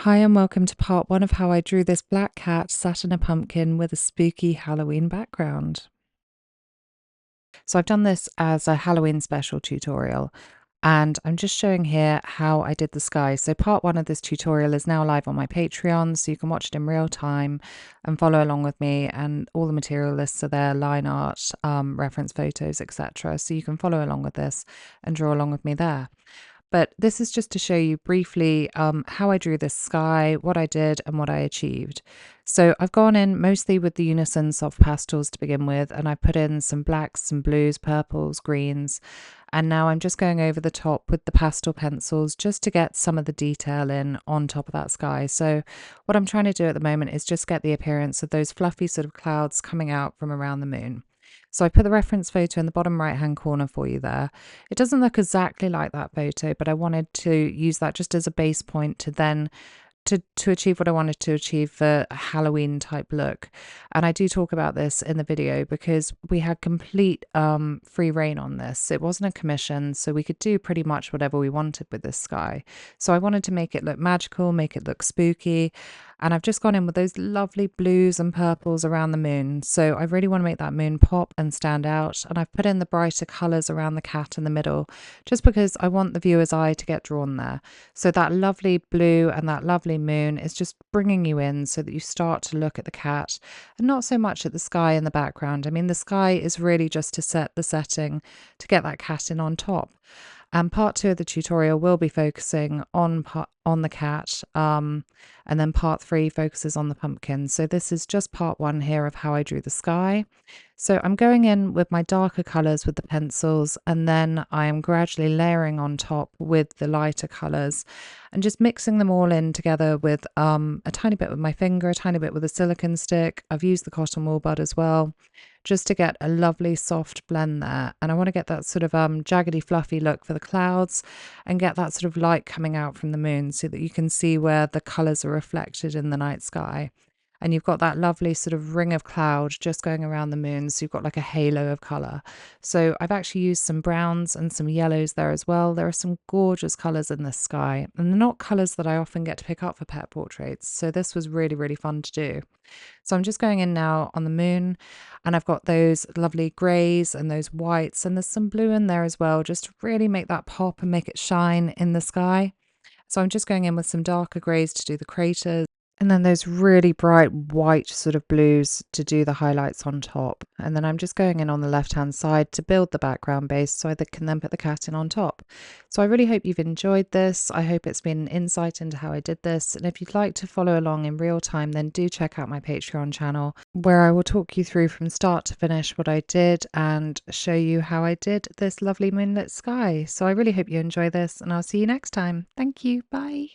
Hi and welcome to part one of how I drew this black cat sat in a pumpkin with a spooky Halloween background. So I've done this as a Halloween special tutorial and I'm just showing here how I did the sky. So part one of this tutorial is now live on my Patreon, so you can watch it in real time and follow along with me, and all the material lists are there, line art, reference photos, etc. So you can follow along with this and draw along with me there. But this is just to show you briefly how I drew this sky, what I did and what I achieved. So I've gone in mostly with the Unison soft pastels to begin with, and I put in some blacks, some blues, purples, greens, and now I'm just going over the top with the pastel pencils just to get some of the detail in on top of that sky. So what I'm trying to do at the moment is just get the appearance of those fluffy sort of clouds coming out from around the moon. So I put the reference photo in the bottom right hand corner for you there. It doesn't look exactly like that photo, but I wanted to use that just as a base point to then to achieve what I wanted to achieve for a Halloween type look. And I do talk about this in the video because we had complete free reign on this. It wasn't a commission, so we could do pretty much whatever we wanted with this sky. So I wanted to make it look magical, make it look spooky. And I've just gone in with those lovely blues and purples around the moon. So I really want to make that moon pop and stand out. And I've put in the brighter colours around the cat in the middle, just because I want the viewer's eye to get drawn there. So that lovely blue and that lovely moon is just bringing you in so that you start to look at the cat and not so much at the sky in the background. I mean, the sky is really just to set the setting to get that cat in on top. And part two of the tutorial will be focusing on the cat, and then part three focuses on the pumpkin. So this is just part one here of how I drew the sky. So I'm going in with my darker colours with the pencils, and then I am gradually layering on top with the lighter colours and just mixing them all in together with a tiny bit with my finger, a tiny bit with a silicone stick. I've used the cotton wool bud as well, just to get a lovely soft blend there. And I want to get that sort of jaggedy fluffy look for the clouds and get that sort of light coming out from the moon so that you can see where the colours are reflected in the night sky. And you've got that lovely sort of ring of cloud just going around the moon, so you've got like a halo of colour. So I've actually used some browns and some yellows there as well. There are some gorgeous colours in this sky, and they're not colours that I often get to pick up for pet portraits, so this was really, really fun to do. So I'm just going in now on the moon, and I've got those lovely greys and those whites, and there's some blue in there as well, just to really make that pop and make it shine in the sky. So I'm just going in with some darker greys to do the craters, and then those really bright white sort of blues to do the highlights on top. And then I'm just going in on the left hand side to build the background base so I can then put the cat in on top. So I really hope you've enjoyed this. I hope it's been an insight into how I did this. And if you'd like to follow along in real time, then do check out my Patreon channel, where I will talk you through from start to finish what I did and show you how I did this lovely moonlit sky. So I really hope you enjoy this, and I'll see you next time. Thank you. Bye.